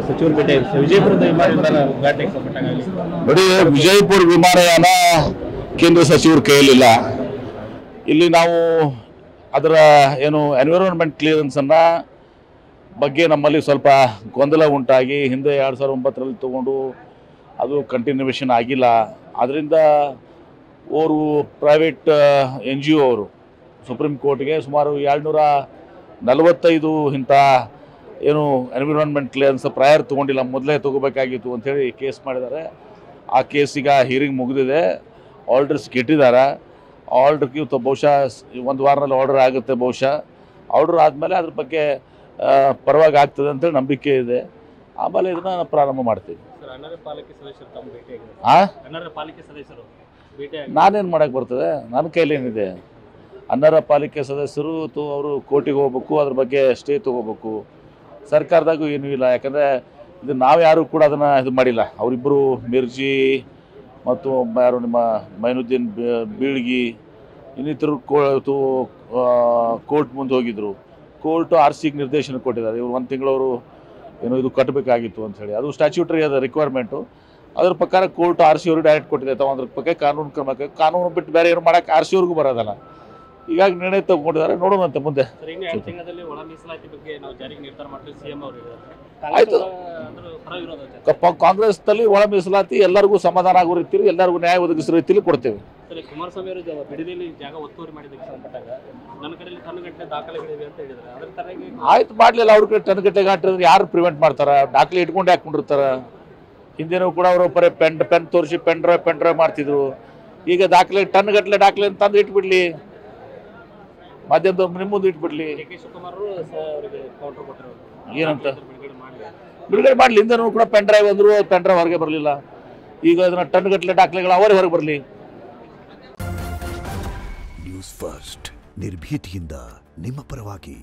ಸಚಿವರು ಭೇಟಿ ವಿಜಯಪುರದ ವಿಮಾನ ಉದ್ಘಾಟನೆಗೆ ಸಂಬಂಧಪಟ್ಟಾಗಲಿ ನೋಡಿ, ವಿಜಯಪುರ ವಿಮಾನಯಾನ ಕೇಂದ್ರ ಸಚಿವರು ಕೈಯಲ್ಲಿಲ್ಲ. ಇಲ್ಲಿ ನಾವು ಅದರ ಏನು ಎನ್ವಿರಾನ್ಮೆಂಟ್ ಕ್ಲಿಯರೆನ್ಸನ್ನು ಬಗ್ಗೆ ನಮ್ಮಲ್ಲಿ ಸ್ವಲ್ಪ ಗೊಂದಲ ಉಂಟಾಗಿ ಹಿಂದೆ 2009ರಲ್ಲಿ ತಗೊಂಡು ಅದು ಕಂಟಿನ್ಯೂವೇಷನ್ ಆಗಿಲ್ಲ. ಅದರಿಂದ ಅವರು ಪ್ರೈವೇಟ್ NGO ಅವರು ಸುಪ್ರೀಂ ಕೋರ್ಟ್ಗೆ ಸುಮಾರು 245 ಇಂಥ ಏನು ಎನ್ವಿರಾನ್ಮೆಂಟ್ ಕ್ಲಿಯರೆನ್ಸ್ ಪ್ರಯರ್ ತೊಗೊಂಡಿಲ್ಲ, ಮೊದಲೇ ತೊಗೋಬೇಕಾಗಿತ್ತು ಅಂಥೇಳಿ ಕೇಸ್ ಮಾಡಿದ್ದಾರೆ. ಆ ಕೇಸಿಗ ಹೀರಿಂಗ್ ಮುಗಿದಿದೆ, ಆರ್ಡರ್ಸ್ ಕೆಟ್ಟಿದ್ದಾರೆ. ಆರ್ಡ್ರಿಗೆ ಬಹುಶಃ 1 ವಾರದಲ್ಲಿ ಆರ್ಡರ್ ಆಗುತ್ತೆ. ಬಹುಶಃ ಆರ್ಡರ್ ಆದಮೇಲೆ ಅದ್ರ ಬಗ್ಗೆ ಪರವಾಗಿ ಆಗ್ತದೆ ಅಂತೇಳಿ ನಂಬಿಕೆ ಇದೆ. ಆಮೇಲೆ ಇದನ್ನು ಪ್ರಾರಂಭ ಮಾಡ್ತೀವಿ. ನಾನೇನು ಮಾಡೋಕ್ಕೆ ಬರ್ತದೆ? ನನ್ನ ಕೈಲಿ ಏನಿದೆ? ಅನರ್ಹ ಪಾಲಿಕೆ ಸದಸ್ಯರು ಅವರು ಕೋರ್ಟಿಗೆ ಹೋಗ್ಬೇಕು, ಅದ್ರ ಬಗ್ಗೆ ಸ್ಟೇ ತೊಗೋಬೇಕು. ಸರ್ಕಾರದಾಗೂ ಏನೂ ಇಲ್ಲ, ಯಾಕಂದರೆ ಇದು ನಾವು ಯಾರೂ ಕೂಡ ಅದನ್ನು ಇದು ಮಾಡಿಲ್ಲ. ಅವರಿಬ್ಬರು ಮಿರ್ಜಿ ಮತ್ತು ಯಾರು ನಿಮ್ಮ ಮೈನುದ್ದೀನ್ ಬೀಳ್ಗಿ ಇನ್ನಿತರು ಕೋರ್ಟ್ ಮುಂದೆ ಹೋಗಿದ್ದರು. ಕೋರ್ಟು RCಗೆ ನಿರ್ದೇಶನ ಕೊಟ್ಟಿದ್ದಾರೆ. ಇವರು 1 ತಿಂಗಳವರು ಏನೋ ಇದು ಕಟ್ಟಬೇಕಾಗಿತ್ತು ಅಂಥೇಳಿ, ಅದು ಸ್ಟ್ಯಾಚ್ಯೂಟರಿ ಅದ ರಿಕ್ವೈರ್ಮೆಂಟು. ಅದ್ರ ಪ್ರಕಾರ ಕೋರ್ಟ್ RC ಅವ್ರಿಗೆ ಡೈರೆಕ್ಟ್ ಕೊಟ್ಟಿದೆ. ತಾವು ಅದ್ರ ಬಗ್ಗೆ ಕಾನೂನು ಬಿಟ್ಟು ಬೇರೆ ಏನು ಮಾಡೋಕ್ಕೆ RC ಅವ್ರಿಗೂ ಬರೋದಲ್ಲ. ಹೀಗಾಗಿ ನಿರ್ಣಯ ತಗೊಂಡಿದ್ದಾರೆ, ನೋಡೋಣಂತೆ ಮುಂದೆ. ಆಯಿತು, ಕಾಂಗ್ರೆಸ್ನಲ್ಲಿ ಒಳ ಮೀಸಲಾತಿ ಎಲ್ಲರಿಗೂ ಸಮಾಧಾನ ಆಗೋ ರೀತಿಯಲ್ಲಿ, ಎಲ್ಲರಿಗೂ ನ್ಯಾಯ ಒದಗಿಸೋ ರೀತಿಯಲ್ಲಿ ಕೊಡ್ತೇವೆ. ಕುಮಾರಸ್ವಾಮಿ ಅವರು ಬಿಡದಿಯಲ್ಲಿ ಜಾಗ ಒತ್ತುವರಿ ಮಾಡಿದ್ದಕ್ಕೆ ಸಂಬಂಧಪಟ್ಟಾಗ ನನ್ನ ಕಡೆಯಲ್ಲಿ ಟನ್ಗಟ್ಟಲೆ ದಾಖಲೆಗಳಿವೆ ಅಂತ ಹೇಳಿದ್ದಾರೆ. ಅದ್ರ ತರಗೆ ಆಯ್ತು, ಮಾಡಲಿಲ್ಲ. ಅವ್ರ ಕಡೆ ಟನ್ಗಟ್ಟಲೆ ಗಾಟ್ರೆ ಯಾರು ಪ್ರಿವೆಂಟ್ ಮಾಡ್ತಾರೆ? ದಾಖಲೆ ಇಟ್ಕೊಂಡು ಹಾಕೊಂಡಿರ್ತಾರೆ. ಹಿಂದೇನೂ ಕೂಡ ಅವರು ಬರೀ ಪೆನ್ ತೋರಿಸಿ ಪೆನ್ ಡ್ರೈವ್ ಮಾಡ್ತಿದ್ರು. ಈಗ ದಾಖಲೆ ಟನ್ಗಟ್ಟಲೆ ದಾಖಲೆ ತಂದು ಇಟ್ಬಿಡ್ಲಿ, ಮಾಧ್ಯಮದವ್ರು ನಿಮ್ಮ ಮುಂದೆ ಇಟ್ಬಿಡ್ಲಿ. ಏನಂತ ಬಿಡುಗಡೆ ಮಾಡಲಿ. ಹಿಂದೆನೂ ಕೂಡ ಪೆನ್ ಡ್ರೈವ್ ಅಂದರು, ಪೆನ್ ಡ್ರೈವ್ ಹೊರಗೆ ಬರಲಿಲ್ಲ. ಈಗ ಅದನ್ನ ಟನ್ಗಟ್ಟಲೆ ದಾಖಲೆಗಳು ಅವರೇ ಹೊರಗೆ ಬರಲಿ. ನ್ಯೂಸ್ ಫಸ್ಟ್, ನಿರ್ಭೀತಿಯಿಂದ ನಿಮ್ಮ ಪರವಾಗಿ.